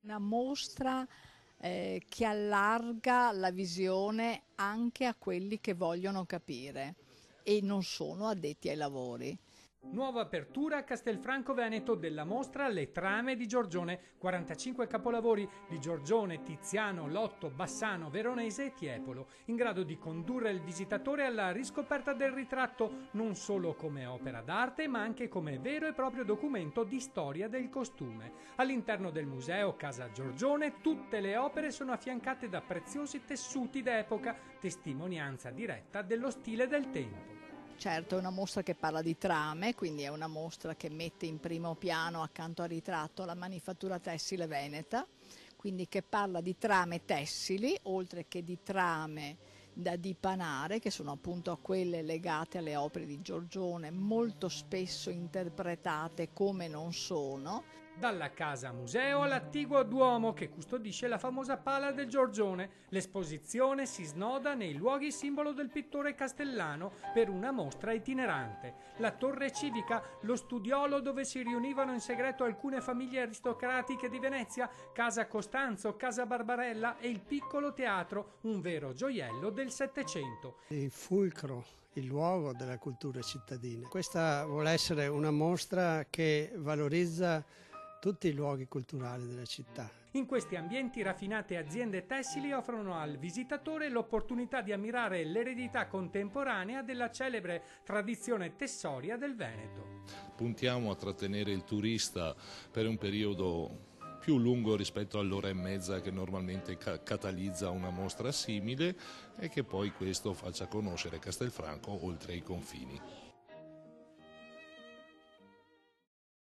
Una mostra che allarga la visione anche a quelli che vogliono capire e non sono addetti ai lavori. Nuova apertura a Castelfranco Veneto della mostra Le trame di Giorgione, 45 capolavori di Giorgione, Tiziano, Lotto, Bassano, Veronese e Tiepolo, in grado di condurre il visitatore alla riscoperta del ritratto non solo come opera d'arte ma anche come vero e proprio documento di storia del costume. All'interno del museo Casa Giorgione tutte le opere sono affiancate da preziosi tessuti d'epoca, testimonianza diretta dello stile del tempo. Certo, è una mostra che parla di trame, quindi è una mostra che mette in primo piano accanto al ritratto la manifattura tessile veneta, quindi che parla di trame tessili, oltre che di trame da dipanare, che sono appunto quelle legate alle opere di Giorgione, molto spesso interpretate come non sono. Dalla casa museo all'attiguo Duomo che custodisce la famosa pala del Giorgione, l'esposizione si snoda nei luoghi simbolo del pittore castellano per una mostra itinerante. La torre civica, lo studiolo dove si riunivano in segreto alcune famiglie aristocratiche di Venezia, casa Costanzo, casa Barbarella e il piccolo teatro, un vero gioiello del Settecento. Il fulcro, il luogo della cultura cittadina. Questa vuole essere una mostra che valorizza tutti i luoghi culturali della città. In questi ambienti raffinate aziende tessili offrono al visitatore l'opportunità di ammirare l'eredità contemporanea della celebre tradizione tessoria del Veneto. Puntiamo a trattenere il turista per un periodo più lungo rispetto all'ora e mezza che normalmente catalizza una mostra simile e che poi questo faccia conoscere Castelfranco oltre i confini.